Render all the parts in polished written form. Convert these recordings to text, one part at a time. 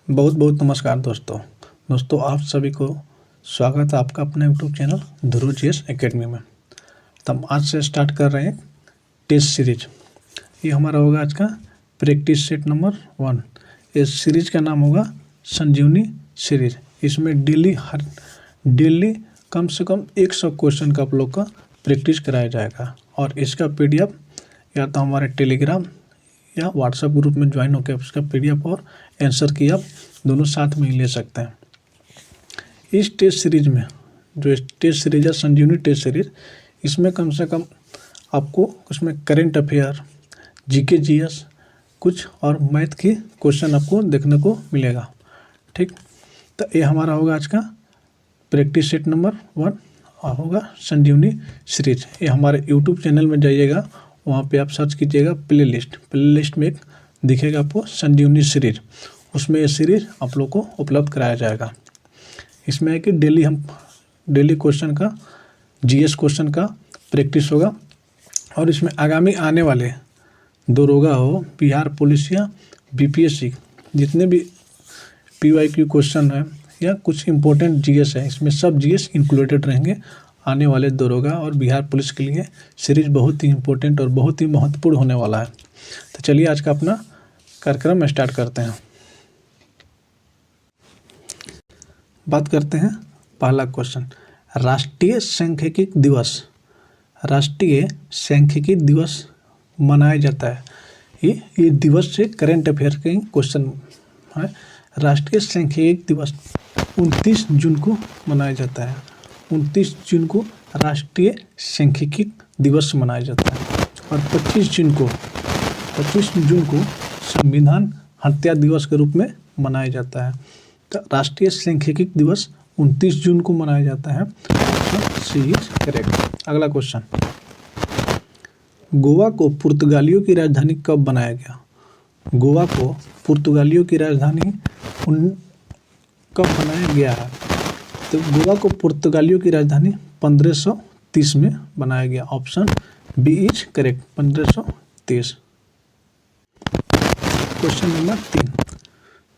बहुत बहुत नमस्कार दोस्तों आप सभी को स्वागत है आपका अपने यूट्यूब चैनल ध्रुव जीएस एकेडमी में। तो हम आज से स्टार्ट कर रहे हैं टेस्ट सीरीज। ये हमारा होगा आज का प्रैक्टिस सेट नंबर 1। इस सीरीज का नाम होगा संजीवनी सीरीज। इसमें डेली कम से कम 100 क्वेश्चन का आप लोग का प्रैक्टिस कराया जाएगा और इसका PDF या तो हमारे टेलीग्राम या व्हाट्सएप ग्रुप में ज्वाइन होकर उसका PDF और आंसर की आप दोनों साथ में ही ले सकते हैं। इस टेस्ट सीरीज में जो टेस्ट सीरीज है संजीवनी टेस्ट सीरीज, इसमें कम से कम आपको उसमें करेंट अफेयर, जीके जीएस कुछ और मैथ की क्वेश्चन आपको देखने को मिलेगा। ठीक, तो ये हमारा होगा आज का प्रैक्टिस सेट नंबर 1 और होगा संजीवनी सीरीज। ये हमारे यूट्यूब चैनल में जाइएगा, वहाँ पे आप सर्च कीजिएगा प्लेलिस्ट में एक दिखेगा आपको संजीवनी सीरीज, उसमें ये सीरीज आप लोग को उपलब्ध कराया जाएगा। इसमें है कि डेली क्वेश्चन का जीएस क्वेश्चन का प्रैक्टिस होगा और इसमें आगामी आने वाले दरोगा हो, बिहार पुलिस या बीपीएससी जितने भी PYQ क्वेश्चन है या कुछ इम्पोर्टेंट जीएस है, इसमें सब जीएस इंक्लूडेड रहेंगे। आने वाले दरोगा और बिहार पुलिस के लिए सीरीज बहुत ही इम्पोर्टेंट और बहुत ही महत्वपूर्ण होने वाला है। तो चलिए आज का अपना कार्यक्रम स्टार्ट करते हैं। बात करते हैं पहला क्वेश्चन, राष्ट्रीय सांख्यिकी दिवस। राष्ट्रीय सांख्यिकी दिवस मनाया जाता है। ये दिवस से करेंट अफेयर के क्वेश्चन है। राष्ट्रीय सांख्यिकी दिवस 29 जून को मनाया जाता है। 29 जून को राष्ट्रीय सांख्यिकी दिवस मनाया जाता है और 25 जून को संविधान हत्या दिवस के रूप में मनाया जाता है। तो राष्ट्रीय सांख्यिकी दिवस 29 जून को मनाया जाता है। सी इज करेक्ट। अगला क्वेश्चन, गोवा को पुर्तगालियों की राजधानी कब बनाया गया? गोवा को पुर्तगालियों की राजधानी कब बनाया गया है? तो गोवा को पुर्तगालियों की राजधानी 1530 में बनाया गया। Option B is correct, 1530। Question number 3,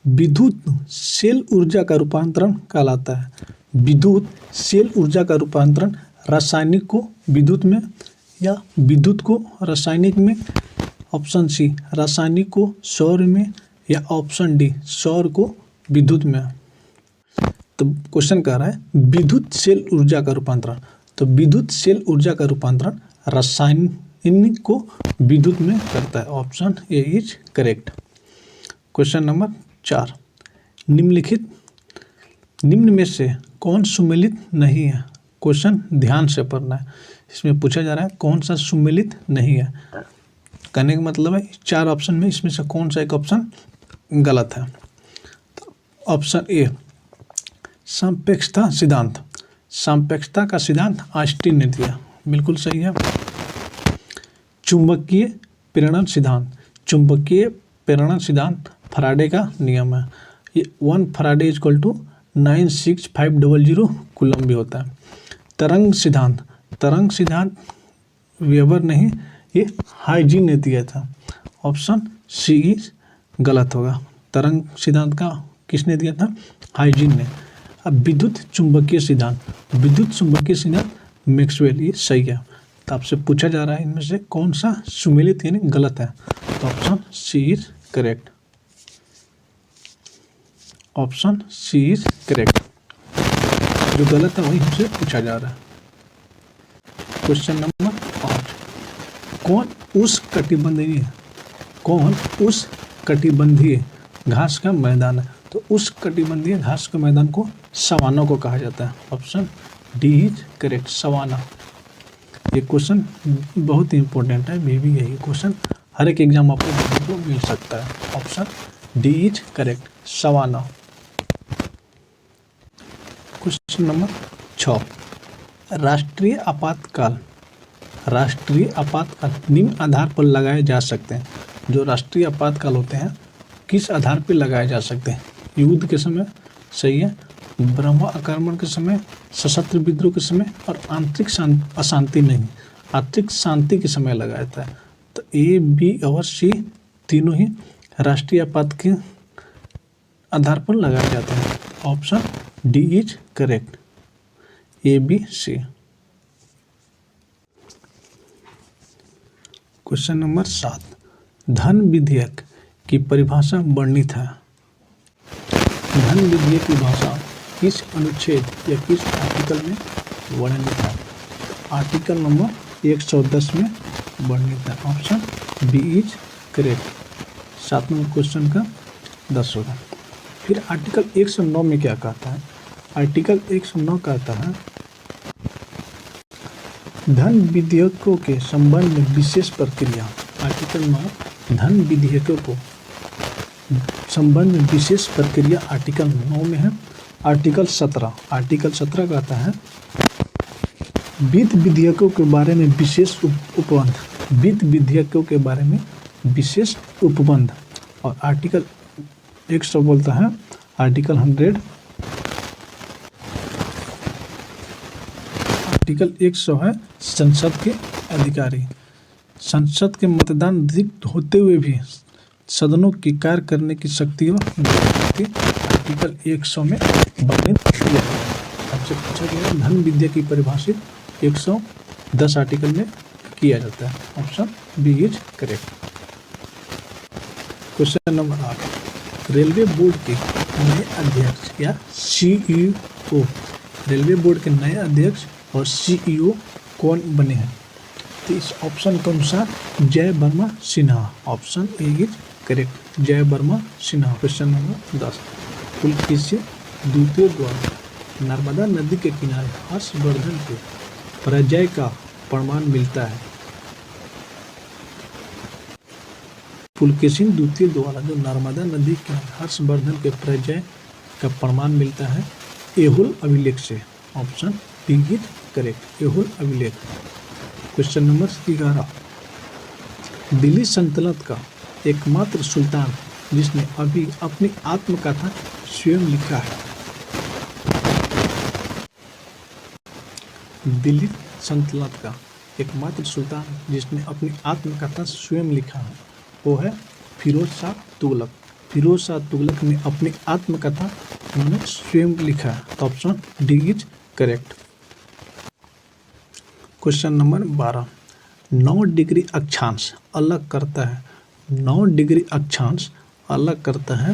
विद्युत सेल ऊर्जा का रूपांतरण कहलाता है। विद्युत सेल ऊर्जा का रूपांतरण रासायनिक को विद्युत में या विद्युत को रासायनिक में। ऑप्शन सी रासायनिक को सौर में या ऑप्शन डी सौर को विद्युत में। तो क्वेश्चन कह रहा है विद्युत सेल ऊर्जा का रूपांतरण। तो विद्युत सेल ऊर्जा का रूपांतरण रासायनिक को विद्युत में करता है। Option A is correct. Question number 4, निम्न में से कौन सुमेलित नहीं है? क्वेश्चन ध्यान से पढ़ना है। इसमें पूछा जा रहा है कौन सा सुमेलित नहीं है। कहने का मतलब है 4 ऑप्शन में इसमें से कौन सा एक ऑप्शन गलत है। तो ऑप्शन ए सापेक्षता सिद्धांत। सापेक्षता का सिद्धांत आइंस्टीन ने दिया, बिल्कुल सही है। चुंबकीय प्रेरण सिद्धांत। चुंबकीय प्रेरण सिद्धांत फैराडे का नियम है। ये 1 फैराडे इक्वल टू 96500 कूलम भी होता है। तरंग सिद्धांत। तरंग सिद्धांत वेबर नहीं, ये हाइजीन ने दिया था। ऑप्शन सी इज गलत होगा। तरंग सिद्धांत का किसने दिया था? हाइजीन ने। अब विद्युत चुंबकीय सिद्धांत, विद्युत चुंबकीय सिद्धांत मैक्सवेल, ये सही है। तो आपसे पूछा जा रहा है इनमें से कौन सा सुमेलित यानी गलत है। तो option C is correct. Option C is correct. जो गलत है वही हमसे पूछा जा रहा है। क्वेश्चन नंबर 5, कौन उस कटिबंधीय घास का मैदान है? तो उस कटिबंधीय घास के मैदान को सवाना को कहा जाता है। Option D is correct, savanna. ये क्वेश्चन बहुत ही इंपॉर्टेंट है। भी यही क्वेश्चन हर एक एग्जाम आपको देखने को मिल सकता है। Option D is correct, savanna. Question number 6, राष्ट्रीय आपातकाल। राष्ट्रीय आपातकाल निम्न आधार पर लगाए जा सकते हैं। जो राष्ट्रीय आपातकाल होते हैं किस आधार पर लगाए जा सकते हैं? युद्ध के समय, सही है, ब्रह्म आक्रमण के समय, सशस्त्र विद्रोह के समय और आंतरिक अशांति नहीं, आंतरिक शांति के समय लगाया जाता है। तो ए, बी और सी तीनों ही राष्ट्रीय आधार पर लगाए जाते हैं। Option D is correct. A B C. Question number 7, धन विधेयक की परिभाषा वर्णित है। धन विधेयक की भाषा किस अनुच्छेद या किस आर्टिकल में वर्णित है? आर्टिकल नंबर 110 में वर्णित है। Option B is correct. 7 number question का 10 होगा। फिर आर्टिकल 109 में क्या कहता है? आर्टिकल 109 कहता है धन विधेयकों के संबंध में विशेष प्रक्रिया। आर्टिकल 9 धन विधेयकों को संबंध में विशेष प्रक्रिया आर्टिकल 9 में है। आर्टिकल 17 कहता है वित्त विधेयकों के बारे में विशेष उपबंध। वित्त विधेयकों के बारे में विशेष उपबंध। और आर्टिकल 100 बोलता है आर्टिकल 100 है संसद के अधिकारी। संसद के मतदान रहित होते हुए भी सदनों की कार्य करने की शक्तियों के आर्टिकल 100 में वर्णित किया गया है। आपसे पूछा गया धन विधेयक की परिभाषित 110 आर्टिकल में किया जाता है। Option B is correct. Question number 8, railway board के नए अध्यक्ष या सीईओ। रेलवे बोर्ड के नए अध्यक्ष और सीईओ कौन बने हैं? तो इस ऑप्शन के अनुसार जय Verma Sinha. Option A is correct, जय वर्मा सिन्हा। क्वेश्चन नंबर 10, पुलकेशिन द्वितीय द्वारा नर्मदा नदी के किनारे हर्षवर्धन के पराजय का प्रमाण मिलता है। पुलकेशिन द्वितीय द्वारा जो नर्मदा नदी के हर्षवर्धन के पराजय का प्रमाण मिलता है एहुल अभिलेख से। Option D is correct, Aihole अभिलेख। क्वेश्चन नंबर 11, दिल्ली सल्तनत का एकमात्र सुल्तान जिसने अभी अपनी आत्मकथा स्वयं लिखा है। दिल्ली सल्तनत का एकमात्र सुल्तान जिसने अपनी आत्मकथा स्वयं लिखा है वो है फिरोज शाह तुगलक। फिरोज शाह तुगलक ने अपनी आत्मकथा उन्होंने स्वयं लिखा है। तो option D is correct. Question number 12, 9 degree अक्षांश अलग करता है। 9 डिग्री अक्षांश अलग करता है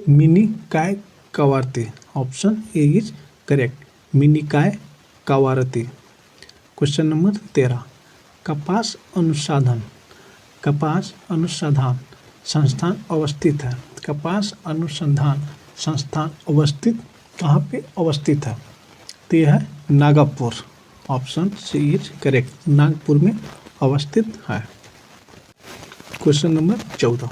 Minicoy Kavaratti. Option A is correct, Minicoy Kavaratti. Question number 13, कपास अनुसंधान संस्थान अवस्थित है। कपास अनुसंधान संस्थान अवस्थित कहाँ पे अवस्थित है? तो यह है Nagpur. Option C is correct, Nagpur में अवस्थित है। क्वेश्चन नंबर 14,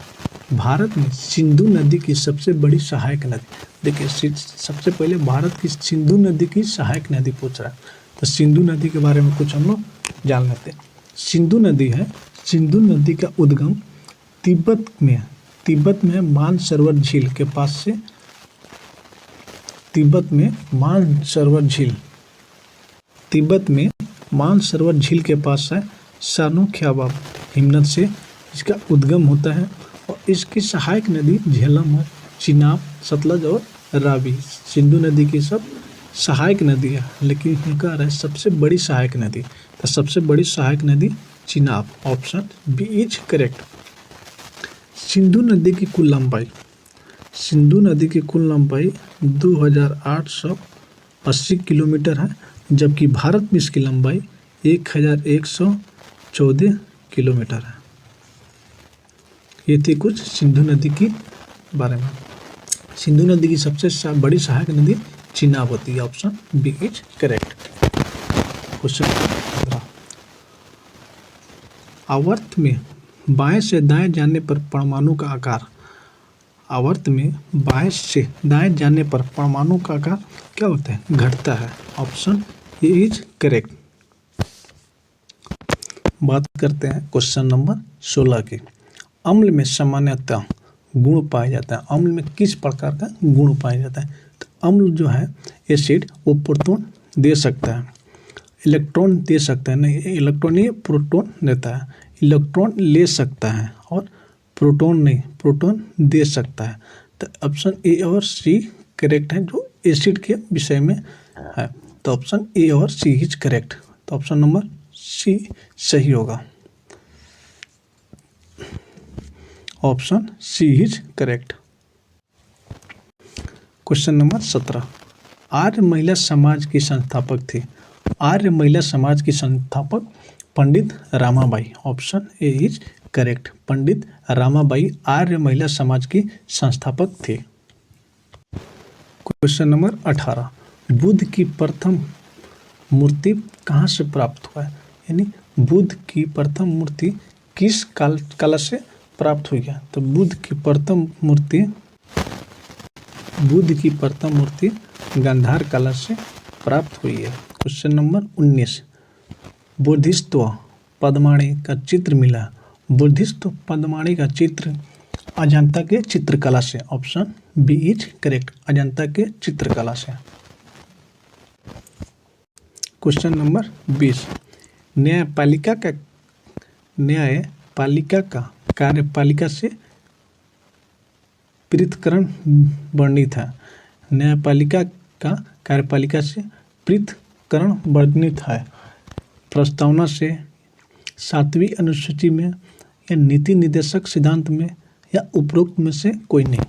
भारत में सिंधु नदी की सबसे बड़ी सहायक नदी। देखिए सबसे पहले भारत की सिंधु नदी की सहायक नदी पूछ रहा है, तो सिंधु नदी के बारे में कुछ हम लोग जान लेते हैं। सिंधु नदी है, सिंधु नदी का उद्गम तिब्बत में मानसरोवर झील के पास से। तिब्बत में मानसरोवर झील के पास है सानो ख्याबा हिमनद से इसका उद्गम होता है। और इसकी सहायक नदी झेलम है, चिनाब, सतलज और रावी। सिंधु नदी की सब सहायक नदी है, लेकिन इसमें कह रहा है सबसे बड़ी सहायक नदी। तो सबसे बड़ी सहायक नदी Chenab. Option B is correct. Sindhu नदी की कुल लंबाई 2880 किलोमीटर है, जबकि भारत में इसकी लंबाई 1114 किलोमीटर है। ये थी कुछ सिंधु नदी के बारे में। सिंधु नदी की सबसे बड़ी सहायक नदी चिनाब होती है। Option B is correct. Question 15, आवर्त में बाएं से दाएं जाने पर परमाणु का आकार। आवर्त में बाएं से दाएं जाने पर परमाणु का आकार क्या होता है? घटता है। Option A is correct. बात करते हैं क्वेश्चन नंबर 16 की। अम्ल में सामान्यतः गुण पाया जाता है। अम्ल में किस प्रकार का गुण पाया जाता है? तो अम्ल जो है एसिड वो प्रोटॉन दे सकता है, इलेक्ट्रॉन दे सकता है, नहीं इलेक्ट्रॉन नहीं प्रोटॉन देता है, इलेक्ट्रॉन ले सकता है और प्रोटॉन नहीं, प्रोटॉन दे सकता है। तो ऑप्शन ए और सी करेक्ट है जो एसिड के विषय में है। तो ऑप्शन ए और सी इज करेक्ट। तो ऑप्शन नंबर सी सही होगा। Option C is correct. Question number 17, Arya Mahila Samaj की संस्थापक थी। आर्य महिला समाज की संस्थापक Pandit Ramabai. Option A is correct. Pandit Ramabai Arya Mahila Samaj की संस्थापक थे। क्वेश्चन नंबर 18, बुद्ध की प्रथम मूर्ति कहाँ से प्राप्त हुआ है? यानी बुद्ध की प्रथम मूर्ति किस काल से प्राप्त हुई है? तो बुद्ध की प्रथम मूर्ति गांधार काल से प्राप्त हुई है। क्वेश्चन नंबर 19, बोधिसत्व पद्माणी का चित्र मिला। बोधिसत्व पद्माणी का चित्र अजंता के चित्रकला से। Option B is correct. Ajanta के चित्रकला से। क्वेश्चन नंबर 20, न्यायपालिका का कार्यपालिका से पृथक्करण वर्णित है। न्यायपालिका का कार्यपालिका से पृथक्करण वर्णित है। प्रस्तावना से, 7वीं अनुसूची में, या नीति निर्देशक सिद्धांत में, या उपरोक्त में से कोई नहीं।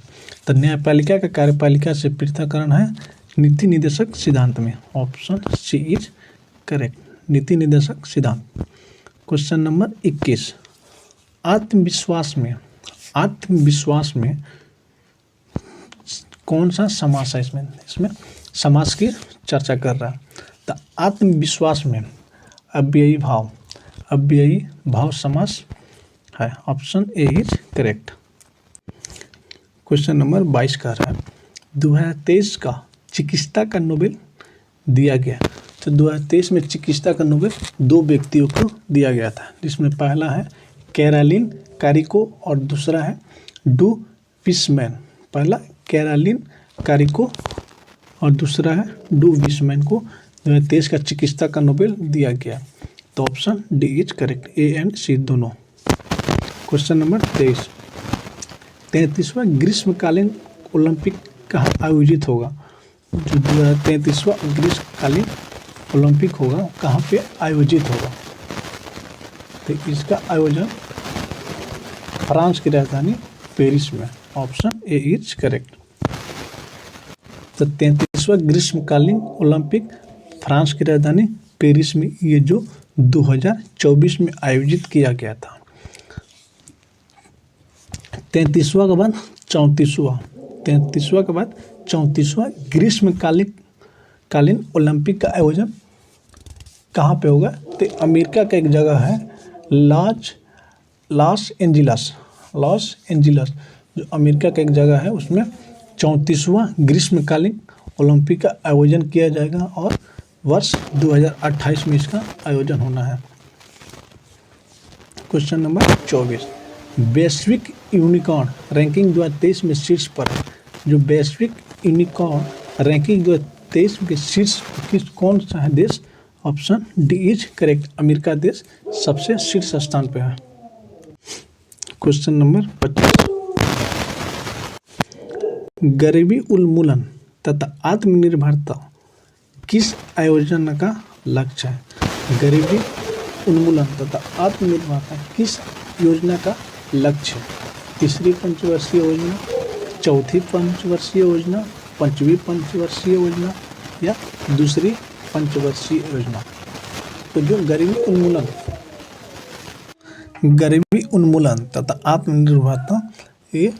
तो न्यायपालिका का कार्यपालिका से पृथक्करण है नीति निर्देशक सिद्धांत में। Option C is correct. नीति निर्देशक सिद्धांत। क्वेश्चन नंबर 21, आत्मविश्वास में कौन सा समास है? इसमें समास की चर्चा कर रहा है। तो आत्मविश्वास में अव्ययी भाव समास है। Option A is correct. Question number 22 कह रहा है 2023 का चिकित्सा का नोबेल दिया गया। तो 2023 में चिकित्सा का नोबेल 2 व्यक्तियों को दिया गया था, जिसमें पहला है कैरोलिन कारिको और दूसरा है डू विसमैन। पहला कैरोलिन कारिको और दूसरा है डू विसमैन को 2023 का चिकित्सा का नोबेल दिया गया। तो option D is correct. A and C दोनों। क्वेश्चन नंबर 23, 33वां ग्रीष्मकालीन ओलंपिक कहाँ आयोजित होगा? जो 33वां ग्रीष्मकालीन ओलंपिक होगा कहाँ पे आयोजित होगा? तो इसका आयोजन फ्रांस की राजधानी पेरिस में। Option A is correct. तो 33वां ग्रीष्मकालीन ओलंपिक फ्रांस की राजधानी पेरिस में, ये जो 2024 में आयोजित किया गया था। 33वां के बाद 34वां ग्रीष्मकालीन ओलंपिक का आयोजन कहाँ पे होगा? तो अमेरिका का एक जगह है लॉस एंजिलस, जो अमेरिका का एक जगह है, उसमें 34वां ग्रीष्मकालीन ओलंपिक का आयोजन किया जाएगा और वर्ष 2028 में इसका आयोजन होना है। क्वेश्चन नंबर 24, वैश्विक यूनिकॉर्न रैंकिंग 2023 में शीर्ष पर है। जो वैश्विक यूनिकॉर्न रैंकिंग 2023 के शीर्ष कौन सा है देश? Option D is correct. America देश सबसे शीर्ष स्थान पर है। क्वेश्चन नंबर 25, गरीबी उन्मूलन तथा आत्मनिर्भरता किस आयोजन का लक्ष्य है? गरीबी उन्मूलन तथा आत्मनिर्भरता किस योजना का लक्ष्य है? तीसरी पंचवर्षीय योजना, चौथी पंचवर्षीय योजना, पांचवी पंचवर्षीय योजना या दूसरी पंचवर्षीय योजना? तो जो गरीबी उन्मूलन तथा आत्मनिर्भरता ये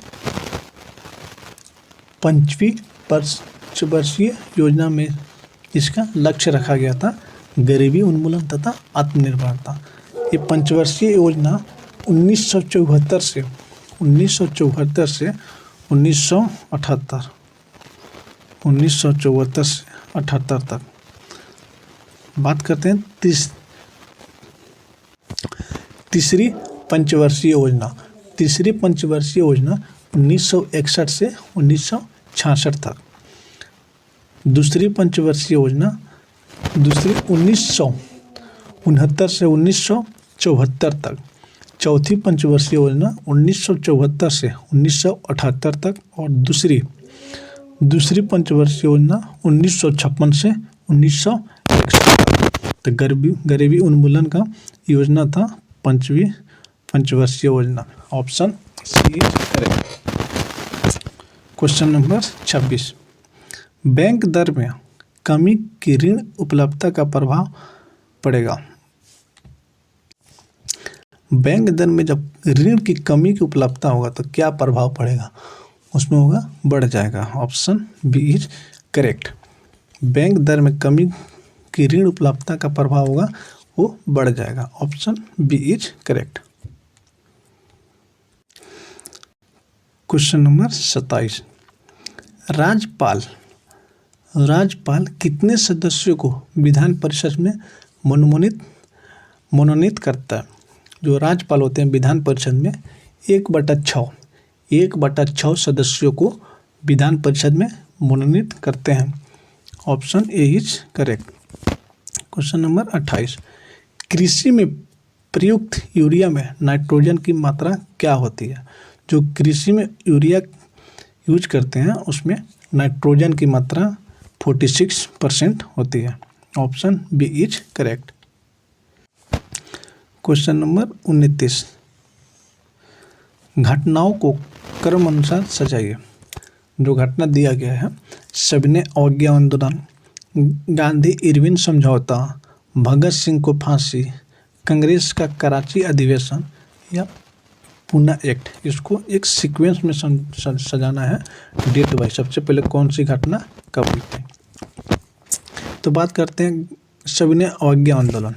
पांचवी पंचवर्षीय योजना में इसका लक्ष्य रखा गया था। गरीबी उन्मूलन तथा आत्मनिर्भरता ये पंचवर्षीय योजना 1974 से 1978 से 78 तक बात करते हैं। तीसरी पंचवर्षीय योजना 1961 से 1966 तक। दूसरी पंचवर्षीय योजना 1969 से 1974 तक। चौथी पंचवर्षीय योजना 1974 से 1978 तक और दूसरी पंचवर्षीय योजना 1956 से 1961 तक। तो गरीबी उन्मूलन का योजना था पांचवी पंचवर्षीय योजना। Option C is correct. Question number 26, bank दर में कमी की ऋण उपलब्धता का प्रभाव पड़ेगा। बैंक दर में जब ऋण की कमी की उपलब्धता होगा तो क्या प्रभाव पड़ेगा? उसमें होगा बढ़ जाएगा। Option B is correct. Bank दर में कमी की ऋण उपलब्धता का प्रभाव होगा वो बढ़ जाएगा। Option B is correct. Question number 27, राज्यपाल कितने सदस्यों को विधान परिषद में मनोनीत करता है? जो राज्यपाल होते हैं विधान परिषद में 1/6 सदस्यों को विधान परिषद में मनोनीत करते हैं। Option A is correct. Question number 28, कृषि में प्रयुक्त यूरिया में नाइट्रोजन की मात्रा क्या होती है? जो कृषि में यूरिया यूज करते हैं उसमें नाइट्रोजन की मात्रा 46% होती है। Option B is correct. Question number 29, घटनाओं को क्रम अनुसार सजाइए। जो घटना दिया गया है, सविनय अवज्ञा आंदोलन, गांधी इरविन समझौता, भगत सिंह को फांसी, कांग्रेस का कराची अधिवेशन या पूना एक्ट। इसको एक सीक्वेंस में सजाना है डेट वाइज। सबसे पहले कौन सी घटना कब हुई थी? तो बात करते हैं सविनय अवज्ञा आंदोलन।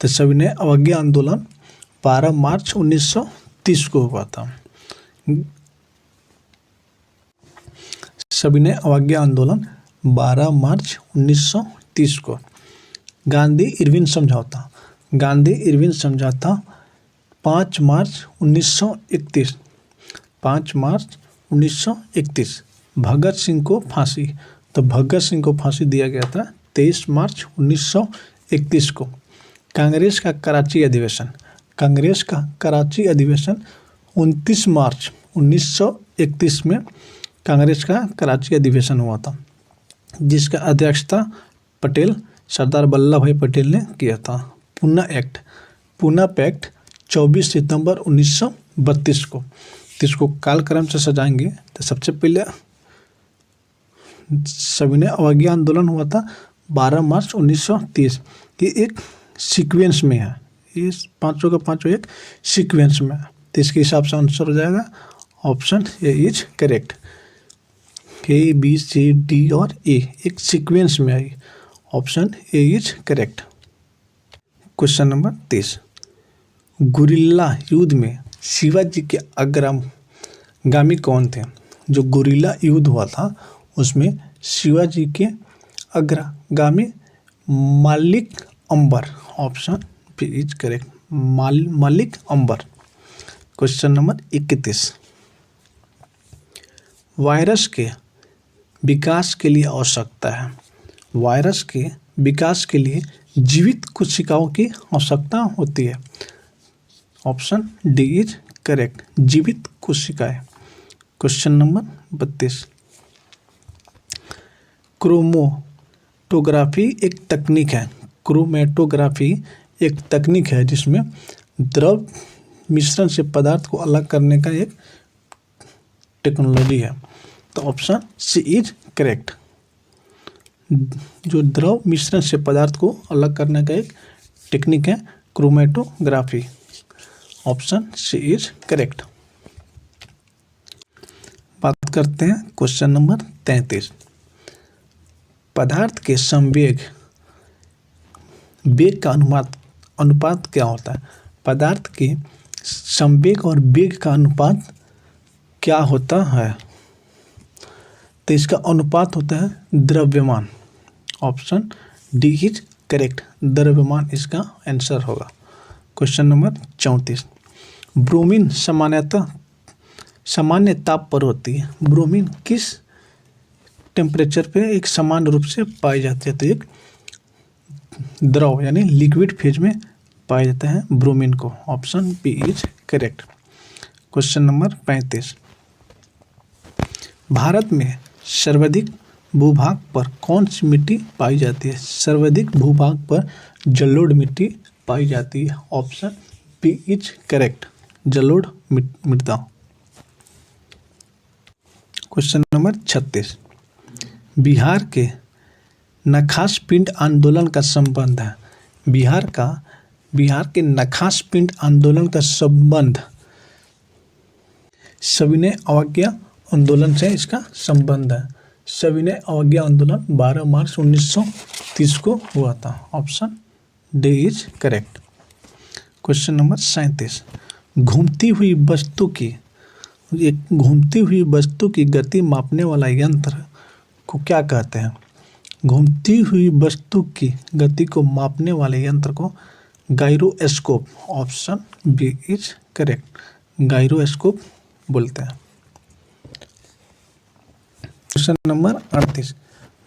तो सविनय अवज्ञा आंदोलन 12 मार्च 1930 को हुआ था। सविनय अवज्ञा आंदोलन 12 मार्च 1930 को। गांधी इरविन समझौता 5 मार्च 1931। 5 मार्च 1931। भगत सिंह को फांसी, तो भगत सिंह को फांसी दिया गया था 23 मार्च 1931 को। कांग्रेस का कराची अधिवेशन 29 मार्च 1931 में कांग्रेस का कराची अधिवेशन हुआ था, जिसका अध्यक्षता सरदार वल्लभ भाई पटेल ने किया था। पूना पैक्ट 24 सितंबर 1932 को। तो इसको कालक्रम से सजाएंगे तो सबसे पहले सविनय अवज्ञा आंदोलन हुआ था 12 मार्च 1930। ये एक सीक्वेंस में है, ये पाँचों का पाँचों एक सीक्वेंस में है। तो इसके हिसाब से आंसर हो जाएगा option A is correct. A B C D और ए एक सीक्वेंस में आई। Option A is correct. Question number 30, guerrilla युद्ध में शिवाजी के अग्रगामी कौन थे? जो गुरिल्ला युद्ध हुआ था उसमें शिवाजी के अग्रगामी Malik Ambar. Option B is correct, Malik Ambar. Question number 31, virus के विकास के लिए आवश्यकता है। वायरस के विकास के लिए जीवित कोशिकाओं की आवश्यकता होती है। ऑप्शन डी इज करेक्ट, जीवित कोशिकाएं। क्वेश्चन नंबर 32, क्रोमेटोग्राफी एक तकनीक है जिसमें द्रव मिश्रण से पदार्थ को अलग करने का एक टेक्नोलॉजी है। तो ऑप्शन सी इज करेक्ट। जो द्रव मिश्रण से पदार्थ को अलग करने का एक टेक्निक है chromatography. Option C is correct. बात करते हैं क्वेश्चन नंबर 33, पदार्थ के वेग का अनुपात क्या होता है? पदार्थ के संवेग और वेग का अनुपात क्या होता है? तो इसका अनुपात होता है द्रव्यमान। ऑप्शन डी इज करेक्ट, द्रव्यमान इसका आंसर होगा। क्वेश्चन नंबर 34, ब्रोमीन सामान्य ताप पर होती है। ब्रोमीन किस टेम्परेचर पे एक समान रूप से पाई जाती है? तो एक द्रव यानी लिक्विड फेज में पाए जाते हैं ब्रोमीन को। Option B is correct. Question number 35, Bharat में सर्वाधिक भूभाग पर कौन सी मिट्टी पाई जाती है? सर्वाधिक भूभाग पर जलोढ़ मिट्टी पाई जाती है। ऑप्शन बी इज करेक्ट, जलोढ़ मृदा। क्वेश्चन नंबर 36, बिहार के नखास पिंड आंदोलन का संबंध है। बिहार के नखास पिंड आंदोलन का संबंध सविनय अवज्ञा आंदोलन से इसका संबंध है। सविनय अवज्ञा आंदोलन 12 मार्च 1930 को हुआ था। Option D is correct. Question number 37, घूमती हुई वस्तु की गति मापने वाला यंत्र को क्या कहते हैं? घूमती हुई वस्तु की गति को मापने वाले यंत्र को gyroscope. Option B is correct, gyroscope बोलते हैं। क्वेश्चन नंबर 38,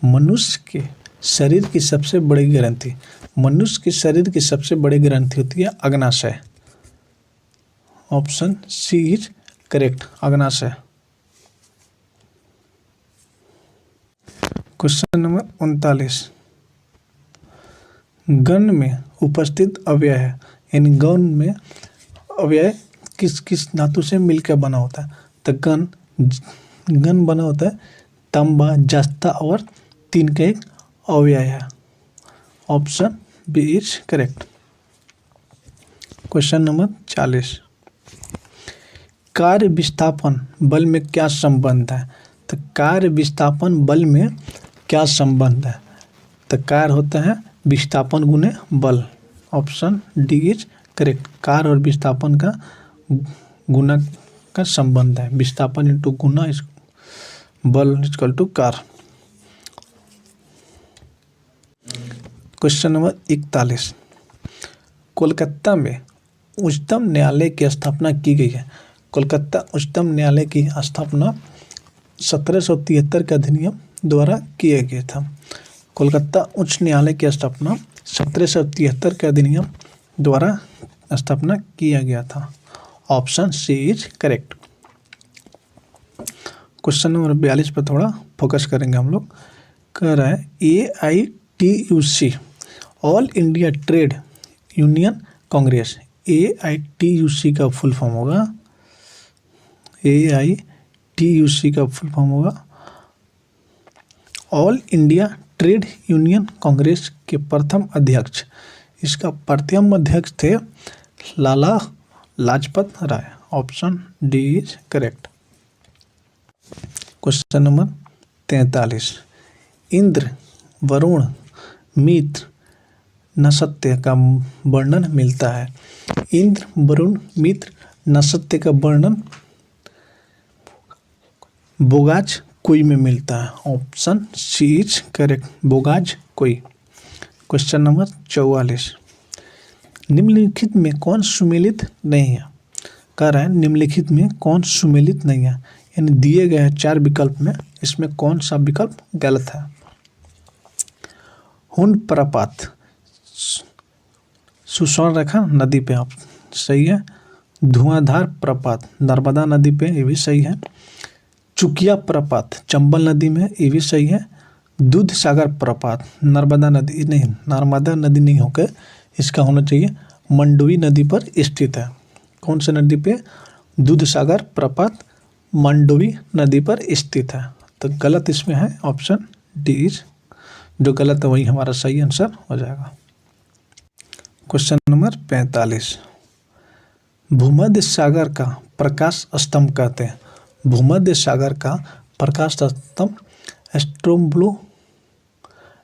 मनुष्य के शरीर की सबसे बड़ी ग्रंथि होती है अग्नाशय। ऑप्शन सी इज करेक्ट, अग्नाशय। क्वेश्चन नंबर 39, गण में उपस्थित अवयव है, इन गण में अवयव किस किस धातु से मिलकर बना होता है? तो गण बना होता है तांबा, जस्ता और तीन का एक अवयव है। Option B is correct. Question number 40, कार्य विस्थापन बल में क्या संबंध है? तो कार्य विस्थापन बल में क्या संबंध है? तो कार्य होता है विस्थापन गुने बल। ऑप्शन डी इज करेक्ट, कार्य और विस्थापन का गुना का संबंध है। विस्थापन इंटू गुना बल इक्वल टू कार्य। क्वेश्चन नंबर 41, कोलकाता में उच्चतम न्यायालय की स्थापना की गई है। कोलकाता उच्चतम न्यायालय की स्थापना 1773 के अधिनियम द्वारा किया गया था। कोलकाता उच्च न्यायालय की स्थापना 1773 के अधिनियम द्वारा स्थापना किया गया था। Option C is correct. Question number 42 पर थोड़ा फोकस करेंगे हम लोग। कह रहा है AITUC All India Trade Union Congress. AITUC का फुल फॉर्म होगा All India Trade Union Congress के प्रथम अध्यक्ष। इसका प्रथम अध्यक्ष थे Lala Lajpat Rai. Option D is correct. Question number 43, Indra, Varuna, Mitra, Nasatya का वर्णन मिलता है। इंद्र, वरुण, मित्र, नसत्य का वर्णन बोगाज कोई में मिलता है। ऑप्शन सी इज करेक्ट, बोगाज कोई। क्वेश्चन नंबर 44, निम्नलिखित में कौन सुमेलित नहीं है? कह रहा है निम्नलिखित में कौन सुमेलित नहीं है, यानी दिए गए 4 विकल्प में इसमें कौन सा विकल्प गलत है? हुन प्रपात सुसर्ण रेखा नदी पे, आप सही है। धुआंधार प्रपात नर्मदा नदी पे, ये भी सही है। चुकिया प्रपात चंबल नदी में, ये भी सही है। दूध सागर प्रपात नर्मदा नदी नहीं होकर इसका होना चाहिए मंडोवी नदी पर स्थित है। कौन सा नदी पे? दूध सागर प्रपात मंडोवी नदी पर स्थित है। तो गलत इसमें है ऑप्शन डी इज, जो गलत है वही हमारा सही आंसर हो जाएगा। क्वेश्चन नंबर 45, भूमध्य सागर का प्रकाश स्तंभ कहते हैं। भूमध्य सागर का प्रकाश स्तंभ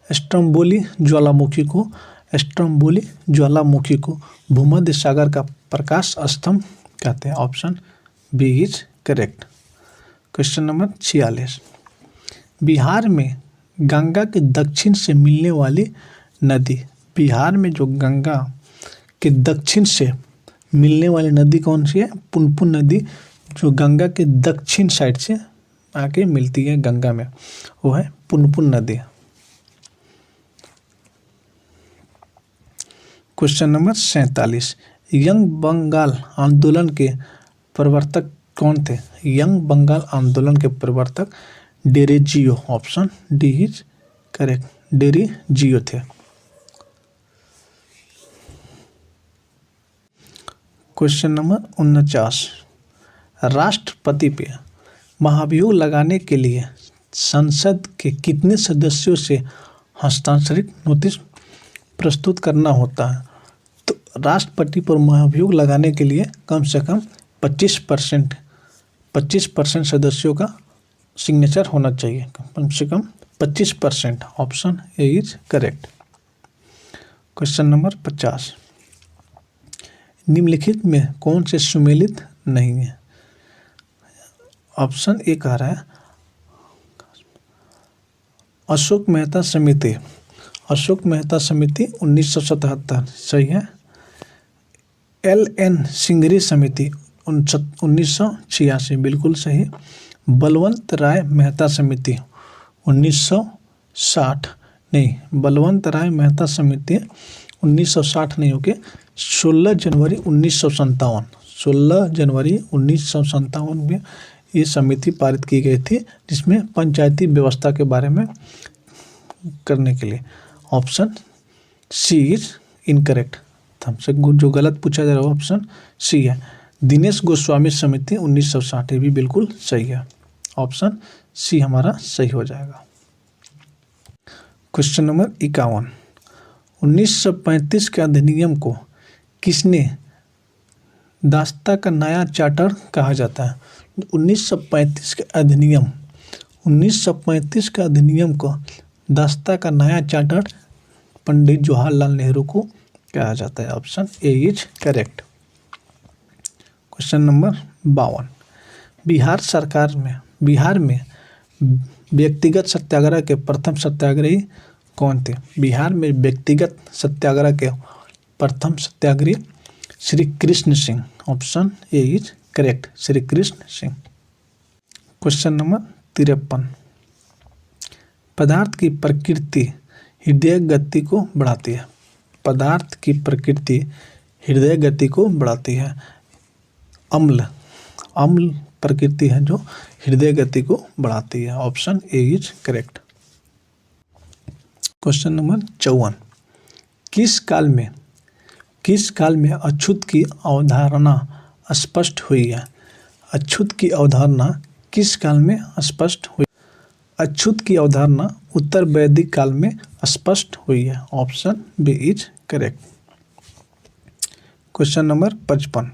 स्ट्रोम्बोली ज्वालामुखी को भूमध्य सागर का प्रकाश स्तंभ कहते हैं। Option B is correct. Question number 46, Bihar में गंगा के दक्षिण से मिलने वाली नदी। बिहार में जो गंगा के दक्षिण से मिलने वाली नदी कौन सी है? पुनपुन नदी, जो गंगा के दक्षिण साइड से आके मिलती है गंगा में, वो है पुनपुन नदी। क्वेश्चन नंबर 47, यंग बंगाल आंदोलन के प्रवर्तक कौन थे? यंग बंगाल आंदोलन के प्रवर्तक Derozio, option D is correct, Derozio थे। क्वेश्चन नंबर 49, राष्ट्रपति पे महाभियोग लगाने के लिए संसद के कितने सदस्यों से हस्ताक्षरित नोटिस प्रस्तुत करना होता है? तो राष्ट्रपति पर महाभियोग लगाने के लिए कम से कम 25% सदस्यों का सिग्नेचर होना चाहिए, कम से कम 25%, option A is correct. Question number 50, निम्नलिखित में कौन से सुमेलित नहीं है? ऑप्शन ए कह रहा है अशोक मेहता समिति, अशोक मेहता समिति 1977 सही है। LN सिंगरी समिति 1986 बिल्कुल सही। बलवंत राय मेहता समिति 1960 नहीं, बलवंत राय मेहता समिति 1960 नहीं होके 16 जनवरी 1957, 16 जनवरी 1957 में ये समिति पारित की गई थी, जिसमें पंचायती व्यवस्था के बारे में करने के लिए। ऑप्शन सी इज इनकरेक्ट, हमसे जो गलत पूछा जा रहा है ऑप्शन सी है। दिनेश गोस्वामी समिति 1960 भी बिल्कुल सही है, ऑप्शन सी हमारा सही हो जाएगा। क्वेश्चन नंबर 51, 1935 के अधिनियम को किसने दास्ता का नया चार्टर कहा जाता है? 1935 के अधिनियम, 1935 के अधिनियम को दास्ता का नया चार्टर पंडित जवाहरलाल नेहरू को कहा जाता है, option A is correct. Question number 52, Bihar में व्यक्तिगत सत्याग्रह के प्रथम सत्याग्रही कौन थे? बिहार में व्यक्तिगत सत्याग्रह के प्रथम सत्याग्रही Shri Krishna Singh, option A is correct, Shri Krishna Singh. Question number 53, पदार्थ की प्रकृति हृदय गति को बढ़ाती है। पदार्थ की प्रकृति हृदय गति को बढ़ाती है। अम्ल प्रकृति है जो हृदय गति को बढ़ाती है, option A is correct. Question number 54, किस काल में अछूत की अवधारणा स्पष्ट हुई है? अछूत की अवधारणा किस काल में स्पष्ट हुई? अछूत की अवधारणा उत्तर वैदिक काल में स्पष्ट हुई है, option B is correct. Question number 55,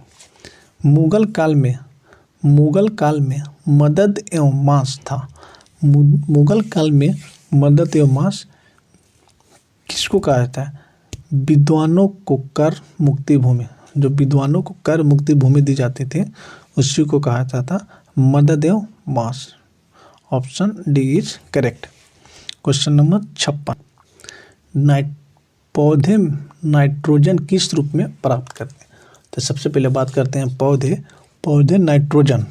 Mughal काल में मदद एवं मांस था। मुगल काल में मदद एवं मांस किसको कहा जाता है? विद्वानों को कर मुक्ति भूमि, जो विद्वानों को कर मुक्ति भूमि दी जाती थी उसी को कहा जाता मदद एवं मांस, option D is correct. Question number 56, पौधे नाइट्रोजन किस रूप में प्राप्त करते हैं? तो सबसे पहले बात करते हैं पौधे नाइट्रोजन,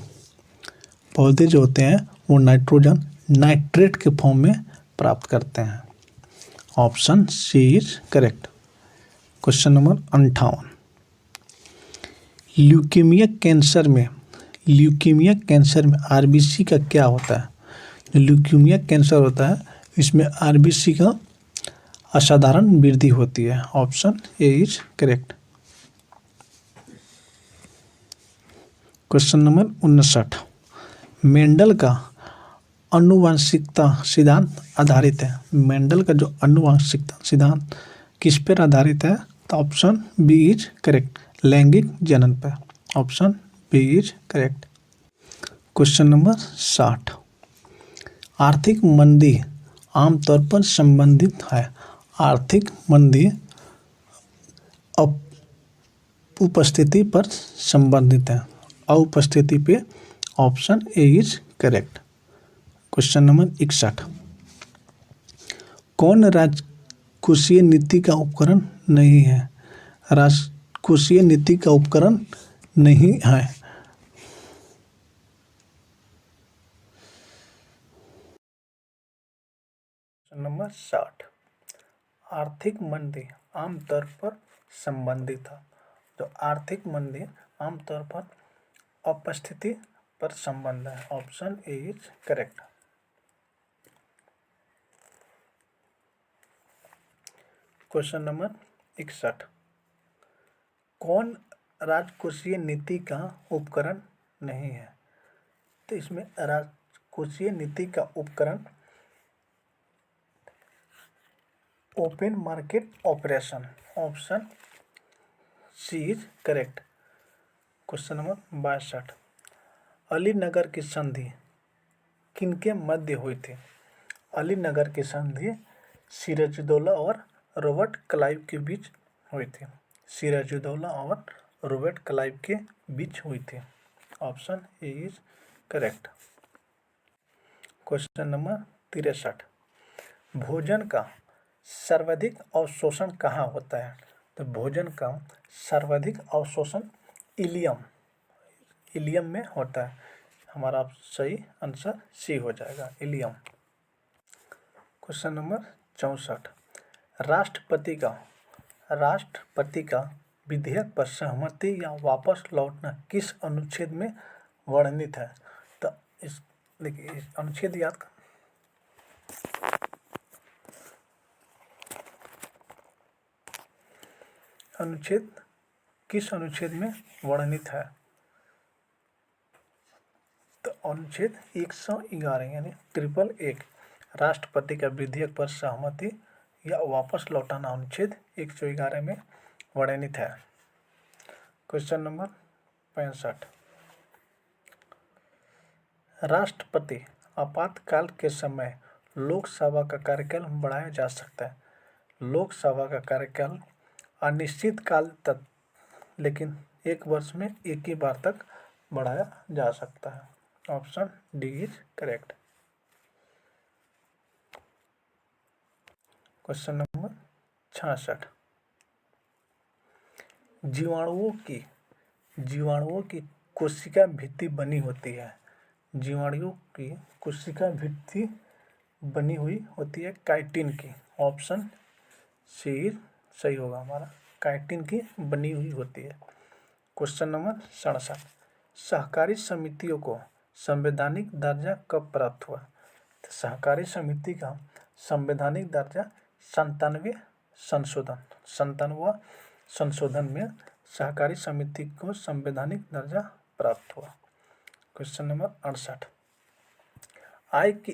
पौधे जो होते हैं वो नाइट्रोजन नाइट्रेट के फॉर्म में प्राप्त करते हैं, option C is correct. Question number 58, leukemia cancer में आरबीसी का क्या होता है? जो ल्यूकेमिया कैंसर होता है इसमें आरबीसी का असाधारण वृद्धि होती है, option A is correct. Question number 59, Mendel का आनुवंशिकता सिद्धांत आधारित है। मेंडल का जो आनुवंशिकता सिद्धांत किस पर आधारित है? तो ऑप्शन बी इज करेक्ट, लैंगिक जनन पर, option B is correct. Question number 60, आर्थिक मंदी आमतौर पर संबंधित है। आर्थिक मंदी उपस्थिति पर संबंधित है, अनुपस्थिति पे, option A is correct. Question number 61, कौन राजकोषीय नीति का उपकरण नहीं है? राजकोषीय नीति का उपकरण नहीं है। नंबर 60, आर्थिक मंदी आमतौर पर संबंधित था। तो आर्थिक मंदी आमतौर पर उपस्थिति पर संबंध है। Option A is correct. Question number 61, कौन राजकोषीय नीति का उपकरण नहीं है? तो इसमें राजकोषीय नीति का उपकरण open market operation, option C is correct. Question number 62, Alinagar की संधि किनके मध्य हुई थी? अलीनगर की संधि सिराजुद्दौला और रॉबर्ट क्लाइव के बीच हुई थी। सिराजुद्दौला और रॉबर्ट क्लाइव के बीच हुई थी। Option A is correct. Question number 63, भोजन का सर्वाधिक अवशोषण कहाँ होता है? तो भोजन का सर्वाधिक अवशोषण इलियम में होता है। हमारा सही आंसर सी हो जाएगा, इलियम। क्वेश्चन नंबर 64, राष्ट्रपति का विधेयक पर सहमति या वापस लौटना किस अनुच्छेद में वर्णित है? तो इस देखिए अनुच्छेद याद कर, अनुच्छेद किस अनुच्छेद में वर्णित है? तो अनुच्छेद 111 यानी 111 राष्ट्रपति का विधेयक पर सहमति या वापस लौटाना अनुच्छेद 111 में वर्णित है। क्वेश्चन नंबर 65, राष्ट्रपति आपातकाल के समय लोकसभा का कार्यकाल बढ़ाया जा सकता है। लोकसभा का कार्यकाल अनिश्चित काल तक, लेकिन एक वर्ष में एक ही बार तक बढ़ाया जा सकता है। Option D is correct. Question number 66, जीवाणुओं की कोशिका भित्ति बनी होती है। जीवाणुओं की कोशिका भित्ति बनी हुई होती है काइटिन की। ऑप्शन सी सही होगा हमारा, काइटिन की बनी हुई होती है। क्वेश्चन नंबर 67, सहकारी समितियों को संवैधानिक दर्जा कब प्राप्त हुआ? तो सहकारी समिति का संवैधानिक दर्जा 97वां संशोधन में सहकारी समिति को संवैधानिक दर्जा प्राप्त हुआ। क्वेश्चन नंबर 68, आय की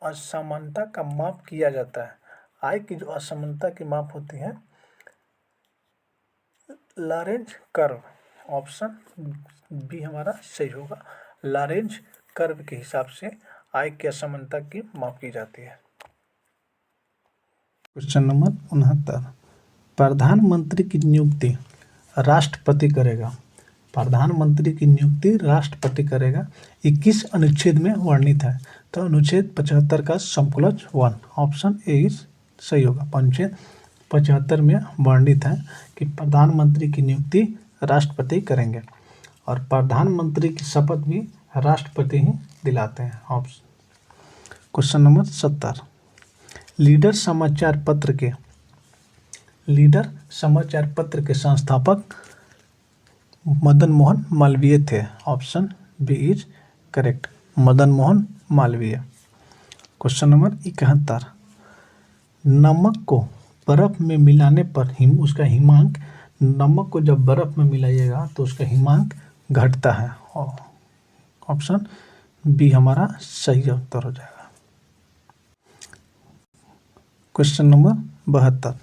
असमानता का माप किया जाता है। आय की जो असमानता की माप होती है लॉरेंज कर्व। ऑप्शन बी हमारा सही होगा, लॉरेंज कर्व के हिसाब से आय की असमानता की माप की जाती है। क्वेश्चन नंबर 69, प्रधानमंत्री की नियुक्ति राष्ट्रपति करेगा। प्रधानमंत्री की नियुक्ति राष्ट्रपति करेगा, 21 अनुच्छेद में वर्णित है। तो अनुच्छेद 75 का संकुलज 1, ऑप्शन ए इज सही होगा। अनुच्छेद 75 में वर्णित है कि प्रधानमंत्री की नियुक्ति राष्ट्रपति करेंगे और प्रधानमंत्री की शपथ भी राष्ट्रपति ही दिलाते हैं। ऑप्शन क्वेश्चन नंबर 70, लीडर समाचार पत्र के संस्थापक मदन मोहन मालवीय थे। Option B is correct, Madan Mohan Malviya. Question number 71, नमक को बर्फ में मिलाने पर उसका हिमांक, नमक को जब बर्फ में मिलाइएगा तो उसका हिमांक घटता है। ऑप्शन बी हमारा सही उत्तर हो जाएगा। क्वेश्चन नंबर 72,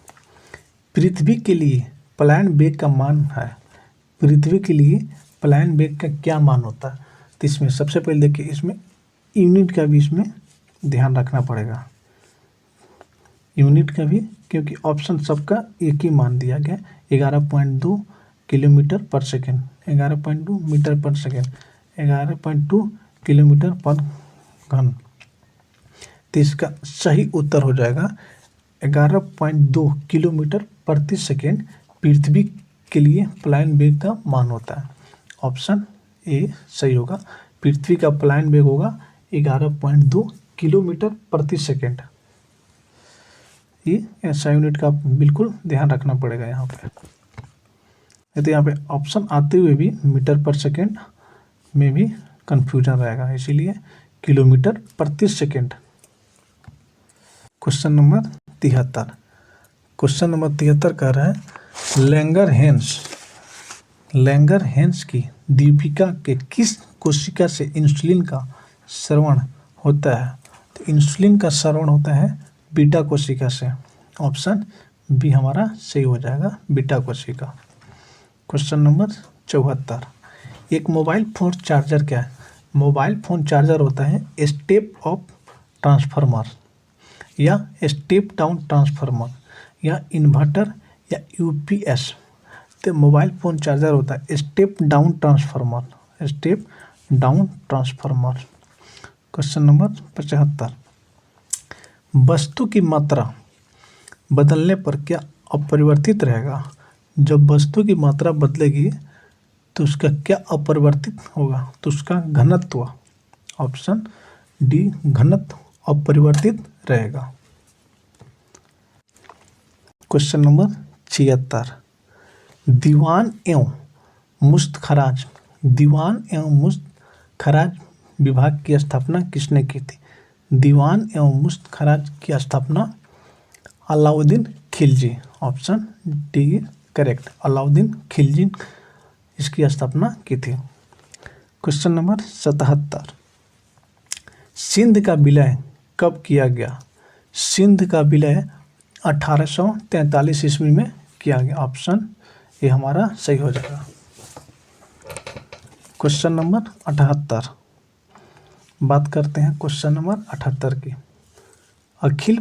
पृथ्वी के लिए प्लान वेग का मान है। पृथ्वी के लिए प्लान वेग का क्या मान होता है? तो इसमें सबसे पहले देखिए, इसमें यूनिट का भी इसमें ध्यान रखना पड़ेगा, यूनिट का भी, क्योंकि ऑप्शन सबका एक ही मान दिया गया, 11.2 किलोमीटर पर सेकेंड, 11.2 मीटर पर सेकेंड, 11.2 किलोमीटर पर घन। तो इसका सही उत्तर हो जाएगा 11.2 किलोमीटर प्रति सेकेंड पृथ्वी के लिए प्लान वेग का मान होता है। ऑप्शन ए सही होगा, पृथ्वी का प्लान वेग होगा 11.2 किलोमीटर प्रति सेकेंड। ये SI यूनिट का बिल्कुल ध्यान रखना पड़ेगा यहाँ पे। तो यहाँ पे ऑप्शन आते हुए भी मीटर पर सेकेंड में भी कंफ्यूजन रहेगा, इसीलिए किलोमीटर प्रति second. Question number 73। Question number 73 कह रहा है लैंगरहैंस की दीपिका के किस कोशिका से इंसुलिन का स्रवण होता है? तो इंसुलिन का स्रवण होता है बीटा कोशिका से। ऑप्शन बी हमारा सही हो जाएगा, बीटा कोशिका। Question number 74। एक मोबाइल फ़ोन चार्जर क्या है? मोबाइल फ़ोन चार्जर होता है स्टेप अप ट्रांसफार्मर या स्टेप डाउन ट्रांसफार्मर या इन्वर्टर या UPS। तो मोबाइल फ़ोन चार्जर होता है step down transformer, step down transformer. Question number 75। वस्तु की मात्रा बदलने पर क्या अपरिवर्तित रहेगा? जब वस्तु की मात्रा बदलेगी तो उसका क्या अपरिवर्तित होगा? तो उसका घनत्व। ऑप्शन डी घनत्व अपरिवर्तित रहेगा। Question number 76। दीवान एवं मुश्तखराज विभाग की स्थापना किसने की थी? दीवान एवं मुश्तखराज की स्थापना Alauddin Khilji. Option D correct, Alauddin Khilji इसकी स्थापना की थी। Question number 77। सिंध का विलय कब किया गया? सिंध का विलय 1843 ईस्वी में किया गया। ऑप्शन ये हमारा सही हो जाएगा। Question number 78। बात करते हैं क्वेश्चन नंबर 78 की। अखिल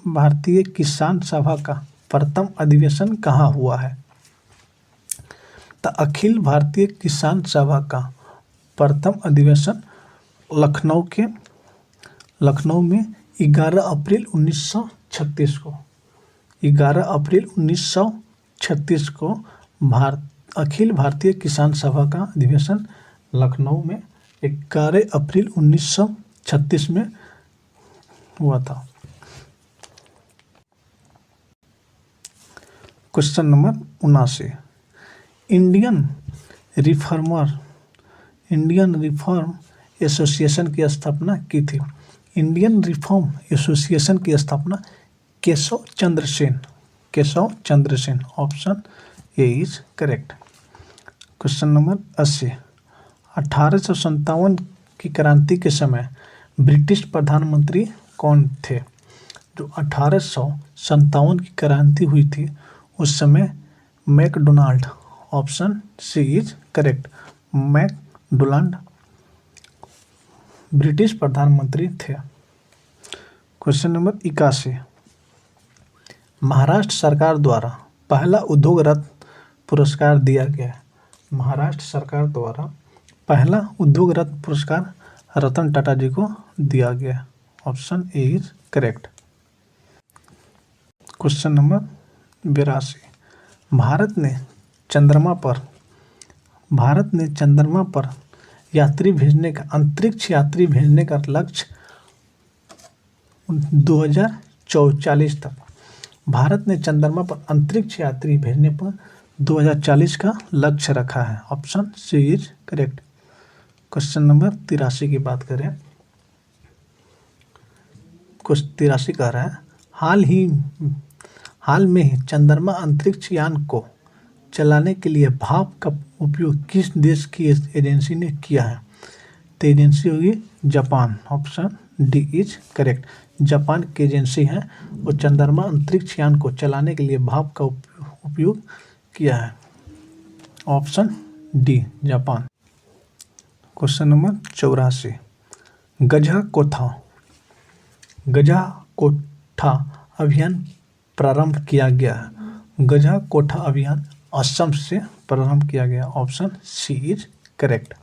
भारतीय किसान सभा का प्रथम अधिवेशन कहाँ हुआ है? तो अखिल भारतीय किसान सभा का प्रथम अधिवेशन लखनऊ में 11 अप्रैल 1936 को 11 अप्रैल 1936 को अखिल भारतीय किसान सभा का अधिवेशन लखनऊ में 11 अप्रैल 1936 में हुआ था। Question number 79। Indian Reform Association की स्थापना की थी। इंडियन रिफॉर्म एसोसिएशन की स्थापना Keshav Chandra Sen. Option A is correct. Question number 80। 1857 की क्रांति के समय ब्रिटिश प्रधानमंत्री कौन थे? जो 1857 की क्रांति हुई थी उस समय MacDonald. Option C is correct, MacDonald British प्रधानमंत्री थे। Question number 81। महाराष्ट्र सरकार द्वारा पहला उद्योग रत्न पुरस्कार दिया गया। महाराष्ट्र सरकार द्वारा पहला उद्योग रत्न पुरस्कार रतन टाटा जी को दिया गया। Option A is correct. Question number 82। Bharat ने चंद्रमा पर अंतरिक्ष यात्री भेजने का लक्ष्य 2040 तक। भारत ने चंद्रमा पर अंतरिक्ष यात्री भेजने पर 2040 का लक्ष्य रखा है। Option C is correct. Question number 83 की बात करें। क्वेश्चन 83 कह रहा है हाल में ही चंद्रमा अंतरिक्ष यान को चलाने के लिए भाप का उपयोग किस देश की एजेंसी ने किया है? तो एजेंसी होगी Japan. Option D is correct, Japan की एजेंसी है वो चंद्रमा अंतरिक्ष यान को चलाने के लिए भाप का उपयोग किया है। Option D Japan. Question number 84। गजा कोठा अभियान प्रारंभ किया गया है। गजा कोठा अभियान असम से प्रारंभ किया गया। Option C is correct.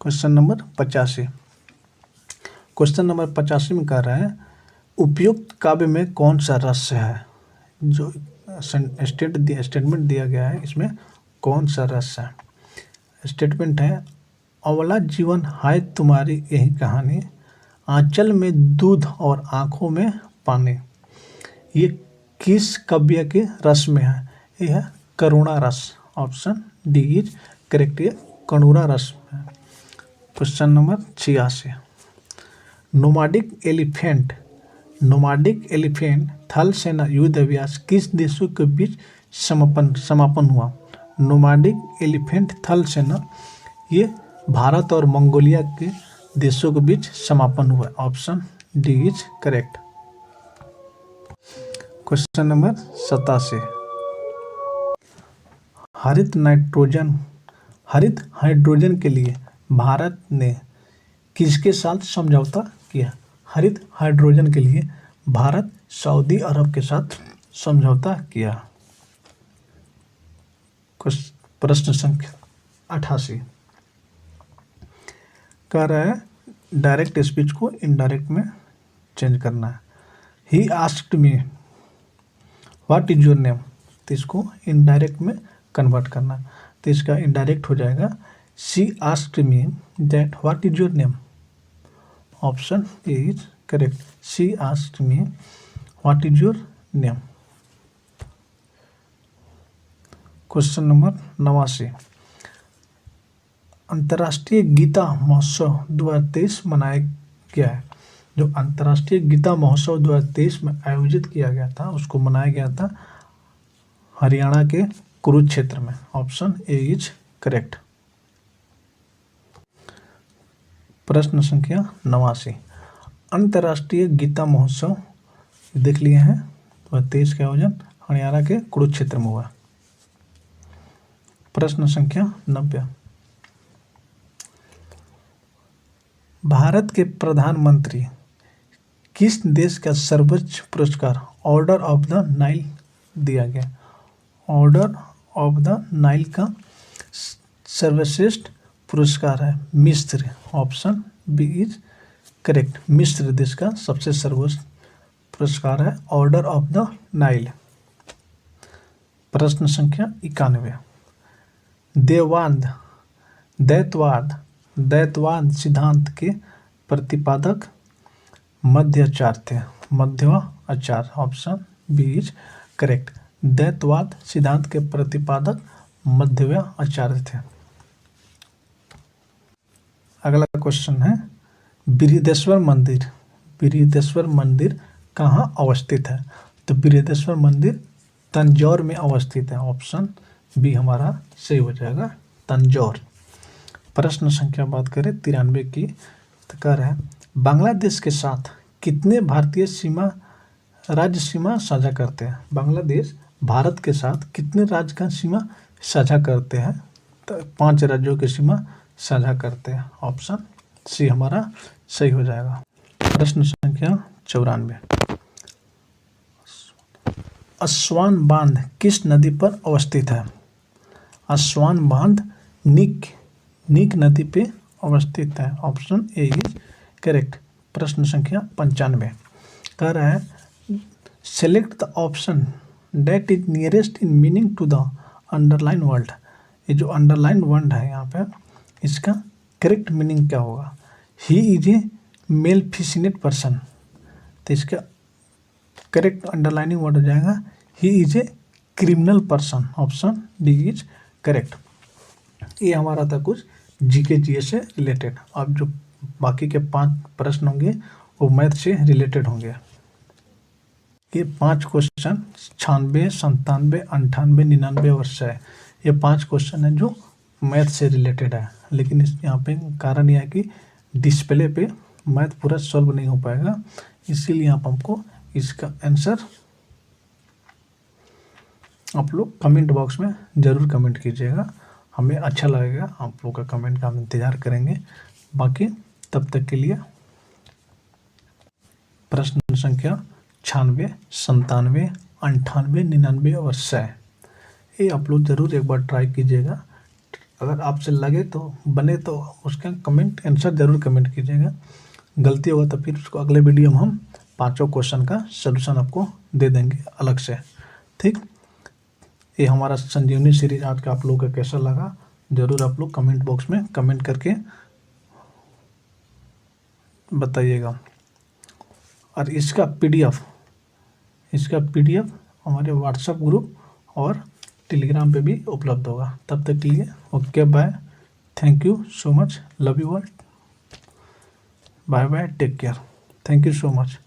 Question number 85। Question number 85 में कह रहा है उपयुक्त काव्य में कौन सा रस है? जो स्टेटमेंट दिया गया है इसमें कौन सा रस है? स्टेटमेंट है अवला जीवन हाय तुम्हारी यही कहानी, आंचल में दूध और आंखों में पानी, ये किस काव्य के रस में है? ये है करुणा रस। ऑप्शन डी इज करेक्ट, ये करुणा रस में है। क्वेश्चन नंबर 86, नोमाडिक एलिफेंट थल सेना युद्ध अभ्यास किस देशों के बीच समापन हुआ? नोमाडिक एलिफेंट थल सेना ये भारत और मंगोलिया के देशों के बीच समापन हुआ। Option D is correct. Question number 87, हरित हाइड्रोजन के लिए भारत ने किसके साथ समझौता किया? हरित हाइड्रोजन के लिए भारत सऊदी अरब के साथ समझौता किया। प्रश्न संख्या 88 कह रहा है डायरेक्ट स्पीच को इनडायरेक्ट में चेंज करना है। He asked me what is your name, तो इसको इनडायरेक्ट में कन्वर्ट करना है। तो इसका इनडायरेक्ट हो जाएगा she asked me that what is your name. Option A is correct, she asked me what is your name. Question number 89, अंतर्राष्ट्रीय गीता महोत्सव 2023 मनाया गया है। जो अंतर्राष्ट्रीय गीता महोत्सव 2023 में आयोजित किया गया था उसको मनाया गया था हरियाणा के कुरुक्षेत्र में। Option A is correct. प्रश्न संख्या 89, अंतर्राष्ट्रीय गीता महोत्सव देख लिए हैं 2023 का आयोजन हरियाणा के कुरुक्षेत्र में हुआ। प्रश्न संख्या 90, भारत के प्रधानमंत्री किस देश का सर्वोच्च पुरस्कार ऑर्डर ऑफ द नाइल दिया गया? ऑर्डर ऑफ द नाइल का सर्वश्रेष्ठ पुरस्कार है मिस्र। ऑप्शन बी इज करेक्ट, मिस्र देश का सबसे सर्वोच्च पुरस्कार है ऑर्डर ऑफ द नाइल। प्रश्न संख्या 91, दैतवाद सिद्धांत के प्रतिपादक मध्वाचार्य थे। Madhvacharya. Option B is correct, दैतवाद सिद्धांत के प्रतिपादक मध्वाचार्य थे। अगला क्वेश्चन है बृहदेश्वर मंदिर कहाँ अवस्थित है? तो बृहदेश्वर मंदिर तंजौर में अवस्थित है। ऑप्शन बी हमारा सही हो जाएगा, तंजौर। प्रश्न संख्या बात करें 93 की, तो कह रहे हैं बांग्लादेश के साथ कितने भारतीय राज्य सीमा साझा करते हैं? बांग्लादेश भारत के साथ कितने राज्य का सीमा साझा करते हैं? तो 5 राज्यों की सीमा साझा करते हैं। ऑप्शन सी हमारा सही हो जाएगा। प्रश्न संख्या 94, अस्वान बांध किस नदी पर अवस्थित है? अस्वान बांध नीक नदी पे अवस्थित है। Option A is correct. प्रश्न संख्या 95 कह रहा है select the option that is nearest in meaning to the underline word. ये जो अंडरलाइन वर्ड है यहाँ पे इसका करेक्ट मीनिंग क्या होगा? ही इज ए मेलफिसिनेट पर्सन, तो इसका करेक्ट अंडरलाइनिंग वर्ड हो जाएगा he is a criminal person. Option D is correct. ये हमारा था कुछ जीके जीएस से रिलेटेड। अब जो बाकी के 5 प्रश्न होंगे वो मैथ से रिलेटेड होंगे। ये 5 क्वेश्चन 96, 97, 98, 99 और 100, ये 5 क्वेश्चन है जो मैथ से रिलेटेड है। लेकिन इस यहाँ पे कारण यह है कि डिस्प्ले पे मैथ पूरा सॉल्व नहीं हो पाएगा, इसीलिए आप हमको इसका आंसर आप लोग कमेंट बॉक्स में ज़रूर कमेंट कीजिएगा। हमें अच्छा लगेगा, आप लोग का कमेंट का हम इंतज़ार करेंगे। बाकी तब तक के लिए प्रश्न संख्या 96, 97, 98, 99 और 100 ये आप लोग ज़रूर एक बार ट्राई कीजिएगा। अगर आपसे लगे तो बने तो उसका कमेंट आंसर ज़रूर कमेंट कीजिएगा। गलती होगा तो फिर उसको अगले वीडियो में हम 5 क्वेश्चन का सलूशन आपको दे देंगे अलग से। ठीक, ये हमारा संजीवनी सीरीज आज का आप लोगों का कैसा लगा ज़रूर आप लोग कमेंट बॉक्स में कमेंट करके बताइएगा। और इसका पीडीएफ हमारे व्हाट्सएप ग्रुप और टेलीग्राम पे भी उपलब्ध होगा। तब तक के लिए okay bye, thank you so much, love you all, bye bye, take care, thank you so much.